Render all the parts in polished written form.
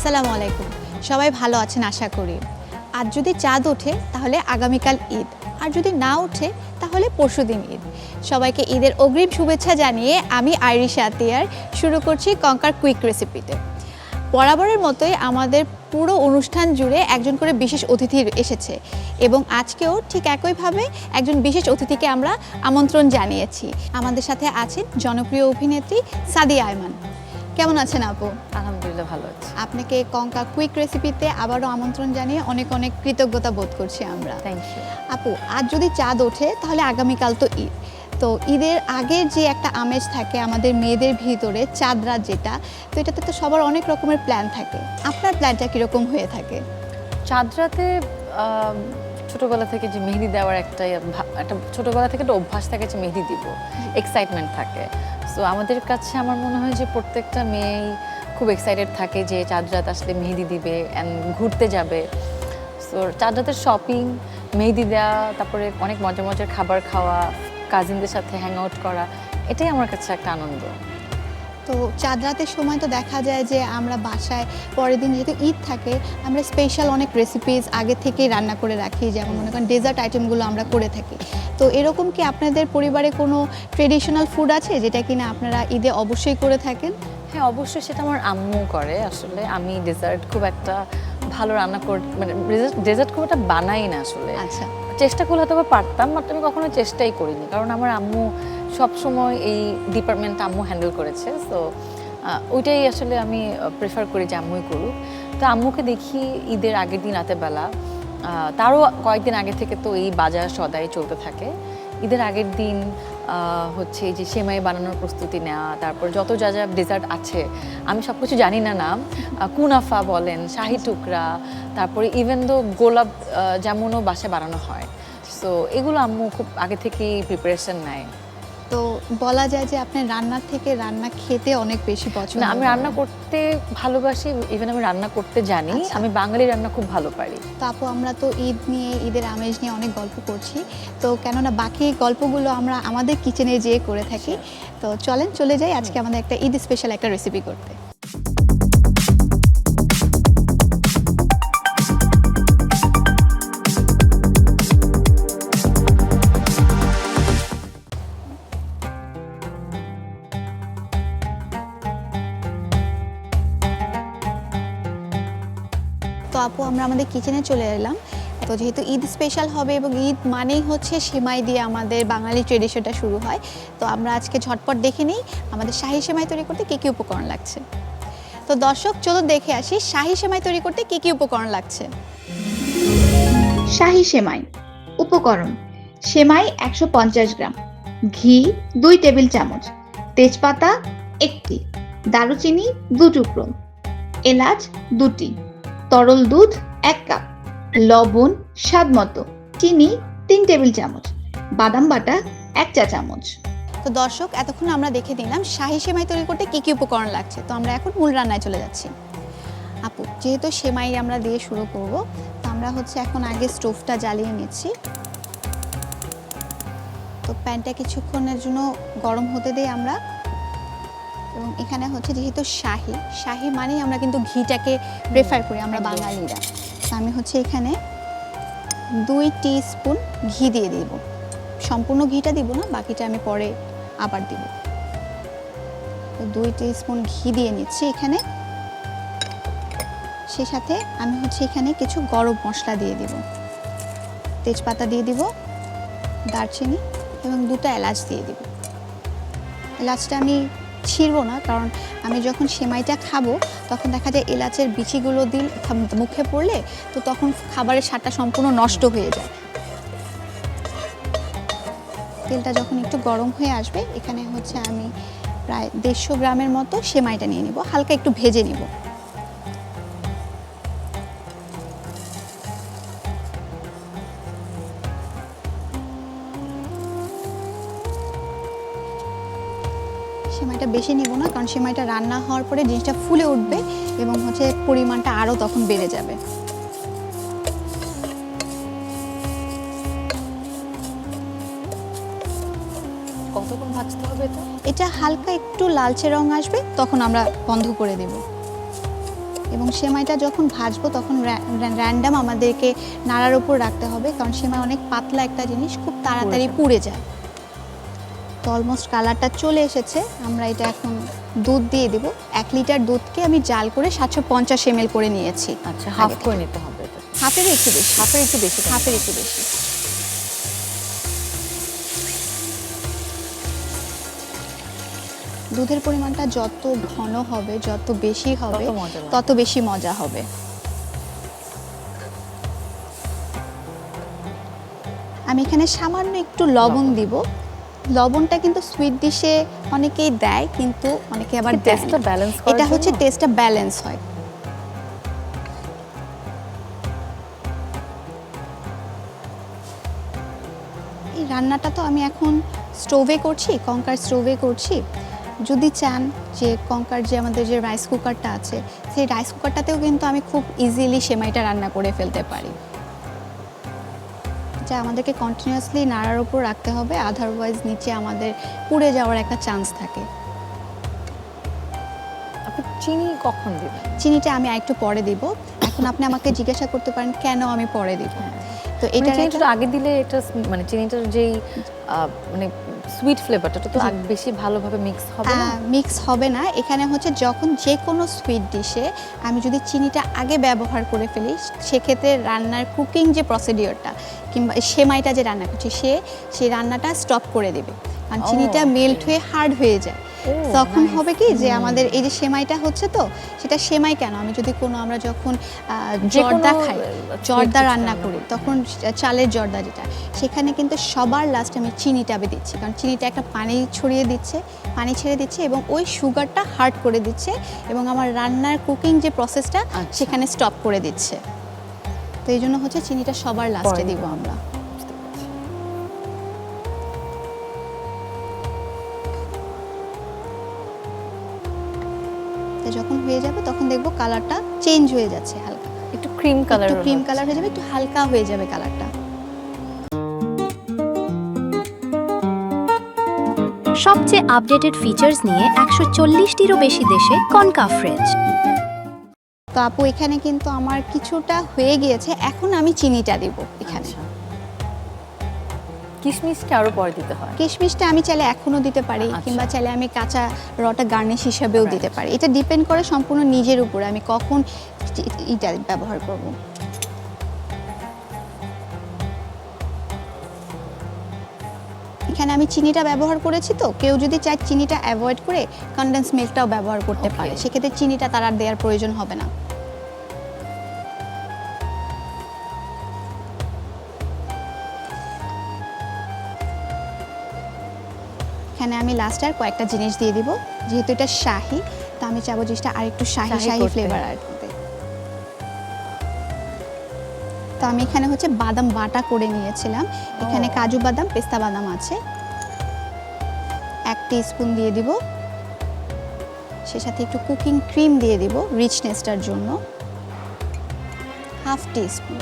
আসসালামু আলাইকুম। সবাই ভালো আছেন আশা করি। আজ যদি চাঁদ ওঠে তাহলে আগামীকাল ঈদ, আর যদি না ওঠে তাহলে পরশুদিন ঈদ। সবাইকে ঈদের অগ্রিম শুভেচ্ছা জানিয়ে আমি আইরিশা আতিয়ার শুরু করছি কঙ্কার কুইক রেসিপিতে। বরাবরের মতোই আমাদের পুরো অনুষ্ঠান জুড়ে একজন করে বিশেষ অতিথি এসেছে এবং আজকেও ঠিক একইভাবে একজন বিশেষ অতিথিকে আমরা আমন্ত্রণ জানিয়েছি। আমাদের সাথে আছেন জনপ্রিয় অভিনেত্রী সাদিয়া আয়মান। কেমন আছেন আপু? আলহামদুলিল্লাহ ভালো আছি। আপনাকে কঙ্কা কুইক রেসিপিতে আবারও আমন্ত্রণ জানিয়ে অনেক অনেক কৃতজ্ঞতা বোধ করছি আমরা। Thank you. আপু, আজ যদি চাঁদ ওঠে তাহলে আগামীকাল তো ঈদ। তো ঈদের আগের যে একটা আমেজ থাকে আমাদের মেয়েদের ভিতরে, চাঁদ রাত যেটা, তো এটাতে তো সবার অনেক রকমের প্ল্যান থাকে। আপনার প্ল্যানটা কীরকম হয়ে থাকে? চাঁদ রাতে ছোটোবেলা থেকে যে মেহেদি দেওয়ার একটা ছোটোবেলা থেকে একটা অভ্যাস থাকে যে মেহেদি দিব, এক্সাইটমেন্ট থাকে। সো আমাদের কাছে আমার মনে হয় যে প্রত্যেকটা মেয়েই খুব এক্সাইটেড থাকে যে চাঁদ রাত আসলে মেহেদি দিবে অ্যান্ড ঘুরতে যাবে। সো চাঁদ রাতের শপিং, মেহেদি দেওয়া, তারপরে অনেক মজার মজার খাবার খাওয়া, কাজিনদের সাথে হ্যাং আউট করা, এটাই আমার কাছে একটা আনন্দ। তো চাঁদ রাতের সময় তো দেখা যায় যে আমরা বাসায় পরের দিন যেহেতু ঈদ থাকে, আমরা স্পেশাল অনেক রেসিপিস আগে থেকেই রান্না করে রাখি, যেমন মনে করেন ডেজার্ট আইটেমগুলো আমরা করে থাকি। তো এরকম কি আপনাদের পরিবারে কোনো ট্রেডিশনাল ফুড আছে যেটা কিনা আপনারা ঈদে অবশ্যই করে থাকেন? হ্যাঁ, অবশ্যই সেটা আমার আম্মু করে। আসলে আমি ডেজার্ট খুব একটা ভালো রান্না মানে ডেজার্ট খুব একটা বানাই না আসলে। আচ্ছা, চেষ্টা করলে হয়তো পারতাম, বাট আমি কখনো চেষ্টাই করিনি, কারণ আমার আম্মু সবসময় এই ডিপার্টমেন্টটা আম্মু হ্যান্ডেল করেছে। সো ওইটাই আসলে আমি প্রেফার করি যে আম্মুই করুক। তো আম্মুকে দেখি ঈদের আগের দিন রাতের বেলা, তারও কয়েকদিন আগে থেকে তো এই বাজার সদাই চলতে থাকে। ঈদের আগের দিন হচ্ছে এই যে সেমাই বানানোর প্রস্তুতি নেওয়া, তারপর যত যা যা ডেজার্ট আছে আমি সব কিছু জানি না নাম, কুনাফা বলেন, শাহি টুকরা, তারপরে ইভেন দো গোলাপ জামুনও বাসায় বানানো হয়। সো এগুলো আম্মু খুব আগে থেকেই প্রিপারেশন নেয়। তো বলা যায় যে আপনি রান্নার থেকে রান্না খেতে অনেক বেশি পছন্দ। না, আমি রান্না করতে ভালোবাসি, ইভেন আমি রান্না করতে জানি। আচ্ছা। আমি বাঙালি রান্না খুব ভালো পারি। তো আপু, আমরা তো ঈদ নিয়ে, ঈদের আমেজ নিয়ে অনেক গল্প করছি, তো কেননা বাকি গল্পগুলো আমরা আমাদের কিচেনে যেয়ে করে থাকি। তো চলেন চলে যাই আজকে আমাদের একটা ঈদ স্পেশাল একটা রেসিপি করতে। তো আপু, আমরা আমাদের কিচেনে চলে এলাম। তো যেহেতু ঈদ স্পেশাল হবে এবং ঈদ মানেই হচ্ছে সেমাই দিয়ে আমাদের বাঙালি ট্রেডিশনটা শুরু হয়, তো আমরা আজকে ঝটপট দেখে নিই আমাদের শাহি সেমাই তৈরি করতে কী কী উপকরণ লাগছে। তো দর্শক, চলুন দেখে আসি শাহি সেমাই তৈরি করতে কী কী উপকরণ লাগছে। শাহি সেমাই উপকরণ: সেমাই 150 গ্রাম, ঘি 2 টেবিল চামচ, তেজপাতা 1টি, দারুচিনি 2 টুকরো, এলাচ 2টি, তরল দুধ 1 কাপ, লবণ স্বাদ মতো, চিনি 3 টেবিল চামচ, বাদাম বাটা 1 চা চামচ। তো দর্শক, এতক্ষণ আমরা দেখে নিলাম শাহি সেমাই তৈরি করতে কী কী উপকরণ লাগছে। তো আমরা এখন মূল রান্নায় চলে যাচ্ছি। আপু, যেহেতু সেমাই আমরা দিয়ে শুরু করব, তো আমরা হচ্ছে এখন আগে স্টোভটা জ্বালিয়ে নিচ্ছি। তো প্যানটা কিছুক্ষণের জন্য গরম হতে দিই আমরা। এবং এখানে হচ্ছে যেহেতু শাহি মানেই আমরা কিন্তু ঘিটাকে প্রেফার করি আমরা বাঙালিরা। তো আমি হচ্ছে এখানে 2 টিস্পুন ঘি দিয়ে দিব। সম্পূর্ণ ঘিটা দিব না, বাকিটা আমি পরে আবার দিব। তো 2 টিস্পুন ঘি দিয়ে নিচ্ছি এখানে। সেই সাথে আমি হচ্ছে এখানে কিছু গরম মশলা দিয়ে দিব। তেজপাতা দিয়ে দিব, দারচিনি এবং 2টা এলাচ দিয়ে দিব। এলাচটা আমি ছিঁড়বো না, কারণ আমি যখন সেমাইটা খাবো তখন দেখা যায় এলাচের বিচিগুলো মুখে পড়লে তো তখন খাবারের স্বাদটা সম্পূর্ণ নষ্ট হয়ে যায়। তেলটা যখন একটু গরম হয়ে আসবে, এখানে হচ্ছে আমি প্রায় 150 গ্রামের মতো সেমাইটা নিয়ে নিব, হালকা একটু ভেজে নিব। সেমাইটা বেশি নিব না, কারণ সেমাইটা রান্না হওয়ার পরে জিনিসটা ফুলে উঠবে এবং হচ্ছে পরিমাণটা আরও তখন বেড়ে যাবে। কতক্ষণ ভাজতে হবে এটা? এটা হালকা একটু লালচে রং আসবে তখন আমরা বন্ধ করে দেব। এবং সেমাইটা যখন ভাজবো তখন র্যান্ডাম আমাদেরকে নাড়ার উপর রাখতে হবে, কারণ সেমাই অনেক পাতলা একটা জিনিস, খুব তাড়াতাড়ি পুড়ে যায়। তো অলমোস্ট কালারটা চলে এসেছে। আমরা এটা এখন দুধ দিয়ে দেব। 1 লিটার দুধকে আমি জাল করে 750 ml করে নিয়েছি। আচ্ছা, হাফ আগে করে থেকে। নিতে হবে এটা। হাফের একটু বেশি, হাফের একটু বেশি। হাফের একটু বেশি। দুধের পরিমাণটা যত ঘন হবে, যত বেশি হবে, তত মজা লাগবে। তত বেশি মজা হবে। আমি এখানে সামান্য একটু লবণ দিব। লবণটা কিন্তু সুইট ডিশে অনেকেই দেয়, কিন্তু অনেকে আবার দেয় টেস্টটা না। ব্যালেন্স করার এটা হচ্ছে জন্য? টেস্টটা ব্যালেন্স হয়। এই রান্নাটা তো আমি এখন স্টোভে করছি, কঙ্কার স্টোভে করছি। যদি চান যে কঙ্কার যে আমাদের যে রাইস কুকারটা আছে, সেই রাইস কুকারটাতেও কিন্তু আমি খুব ইজিলি সেমাইটা রান্না করে ফেলতে পারি। যা আমাদেরকে কন্টিনিউয়াসলি নাড়ার উপর রাখতে হবে, আদারওয়াইজ নিচে আমাদের পুড়ে যাওয়ার একটা চান্স থাকে। আপনি চিনি কখন দিবেন? চিনিটা আমি আরেকটু পরে দিব। এখন আপনি আমাকে জিজ্ঞাসা করতে পারেন কেন আমি পরে দিব। তো এটা এটা চিনিটা আগে দিলে এটা মানে চিনিটার যেই মানে সুইট ফ্লেভারটা তো আগে বেশি ভালোভাবে মিক্স হবে না? মিক্স হবে না। এখানে হচ্ছে যখন যে কোনো সুইট ডিশে আমি যদি চিনিটা আগে ব্যবহার করে ফেলি, সেক্ষেত্রে রান্নার কুকিং যে প্রসিডিওরটা কিংবা সেমাইটা যে রান্না করছি সেই রান্নাটা স্টপ করে দেবে, কারণ চিনিটা মেল্ট হয়ে হার্ড হয়ে যায়। তখন হবে কি যে আমাদের এই যে সেমাইটা হচ্ছে, তো সেটা সেমাই কেন, আমি যদি আমরা যখন জর্দা খাই, জর্দা রান্না করি, তখন চালের জর্দা যেটা, সেখানে কিন্তু সবার লাস্ট আমি চিনিটা দিচ্ছি, কারণ চিনিটা একটা পানি ছেড়ে দিচ্ছে এবং ওই সুগারটা হার্ড করে দিচ্ছে এবং আমার রান্নার কুকিং যে প্রসেসটা সেখানে স্টপ করে দিচ্ছে। তো এই জন্য হচ্ছে চিনিটা সবার লাস্টে দিব আমরা। যখন হয়ে যাবে তখন দেখবো কালারটা চেঞ্জ হয়ে যাচ্ছে, হালকা একটু ক্রিম কালার, একটু ক্রিম কালার হয়ে যাবে, একটু হালকা হয়ে যাবে কালারটা। সবচেয়ে আপডেটেড ফিচার্স নিয়ে 140টিরও বেশি দেশে কনকাফ্রেঞ্চ। তো আপু এখানে কিন্তু আমার কিছুটা হয়ে গিয়েছে, এখন আমি চিনিটা দেব এখানে। কিশমিশকে আরো পরে দিতে হয়? কিশমিশটা আমি চাইলে এখনো দিতে পারি, কিংবা চাইলে আমি কাঁচা রটা গার্নিশ হিসাবেও দিতে পারি। এটা ডিপেন্ড করে সম্পূর্ণ নিজের উপরে আমি কখন এটা ব্যবহার করব। এখানে আমি চিনিটা ব্যবহার করেছি, তো কেউ যদি চায় চিনিটা অ্যাভয়েড করে কনডেন্স মিল্কটাও ব্যবহার করতে পারে, সেক্ষেত্রে চিনিটা তার আর দেওয়ার প্রয়োজন হবে না। এখানে আমি লাস্টে আর কয়েকটা জিনিস দিয়ে দিব, যেহেতু এটা শাহি, তো আমি চাবো জিনিসটা আর একটু শাহি ফ্লেভার আর করতে। তো আমি এখানে হচ্ছে বাদাম বাটা করে নিয়েছিলাম, এখানে কাজু বাদাম, পেস্তা বাদাম আছে, 1 টিস্পুন দিয়ে দিব। সে সাথে একটু কুকিং ক্রিম দিয়ে দিব রিচনেসটার জন্য, 1/2 টিস্পুন,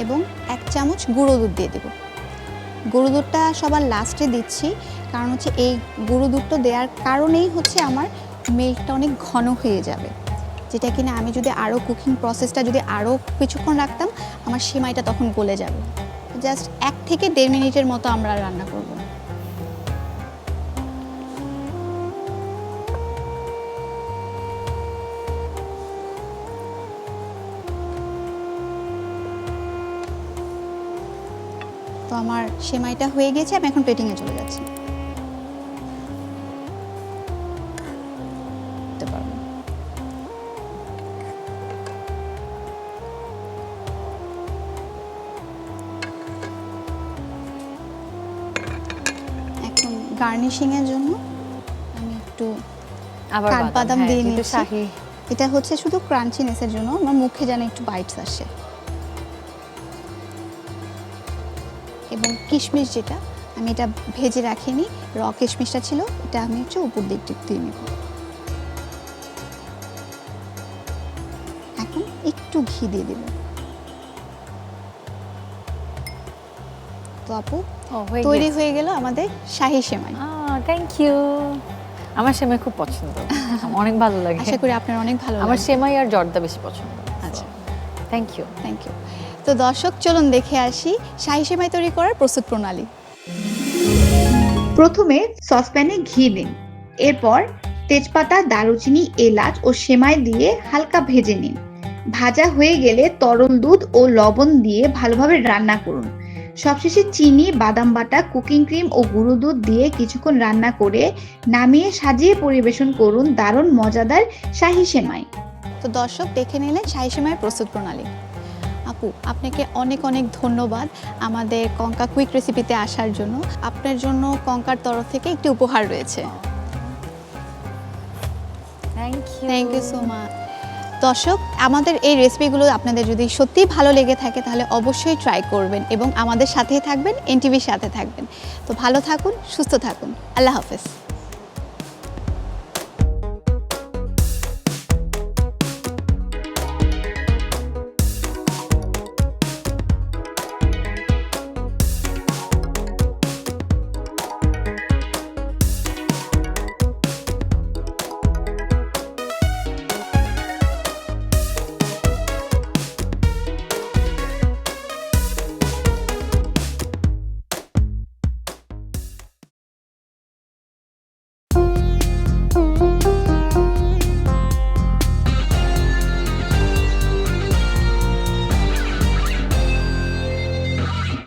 এবং 1 চামচ গুঁড়ো দুধ দিয়ে দেব। গুঁড়ো দুধটা সবার লাস্টে দিচ্ছি, কারণ হচ্ছে এই গুঁড়ো দুধটা দেওয়ার কারণেই হচ্ছে আমার মিল্কটা অনেক ঘন হয়ে যাবে, যেটা কিনা আমি যদি আরও কুকিং প্রসেসটা যদি আরও কিছুক্ষণ রাখতাম, আমার সেমাইটা তখন গলে যাবে। জাস্ট 1 থেকে 1.5 মিনিটের মতো আমরা রান্না করব। তো আমার সেমাইটা হয়ে গেছে, আমি এখন প্লেটিংয়ে চলে যাচ্ছি। এখন গার্নিশিং এর জন্য আমি একটু কাঠবাদাম দিয়ে নিচ্ছি। এটা হচ্ছে শুধু ক্রাঞ্চিনেসের জন্য, আমার মুখে যেন একটু বাইটস আসে। এবং কিশমিশ যেটা আমি এটা ভেজে রাখিনি, র কিশমিশটা ছিল, এটা আমি একটু উপর দিক দিয়ে নেব। এখন একটু ঘি দিয়ে দেব। তো আপু তৈরি হয়ে গেল আমাদের শাহী সেমাই। Thank you. আমার সেমাই খুব পছন্দ, আমার অনেক ভালো লাগে। আশা করি আপনার অনেক ভালো আমার লাগবে। সেমাই আর জর্দা বেশি পছন্দ। আচ্ছা, থ্যাংক ইউ। Thank you. তো দর্শক চলুন দেখে আসি শাহী সেমাই তৈরি করার প্রস্তুত প্রণালী। প্রথমে সসপ্যানে ঘি দিন, এরপর তেজপাতা, দারুচিনি, এলাচ ও সেমাই দিয়ে হালকা ভেজে নিন। ভাজা হয়ে গেলে তরল দুধ ও লবণ দিয়ে ভালোভাবে রান্না করুন। সবশেষে চিনি, বাদাম বাটা, কুকিং ক্রিম ও গুঁড়ো দুধ দিয়ে কিছুক্ষণ রান্না করে নামিয়ে সাজিয়ে পরিবেশন করুন দারুণ মজাদার শাহী সেমাই। তো দর্শক দেখে নিলেন শাহী সেমাইয়ের প্রস্তুত প্রণালী। আপু, আপনাকে অনেক অনেক ধন্যবাদ আমাদের কঙ্কা কুইক রেসিপিতে আসার জন্য। আপনার জন্য কঙ্কার তরফ থেকে একটি উপহার রয়েছে। Thank you so much. দর্শক, আমাদের এই রেসিপিগুলো আপনাদের যদি সত্যিই ভালো লেগে থাকে তাহলে অবশ্যই ট্রাই করবেন এবং আমাদের সাথেই থাকবেন, এনটিভির সাথে থাকবেন। তো ভালো থাকুন, সুস্থ থাকুন। আল্লাহ হাফেজ।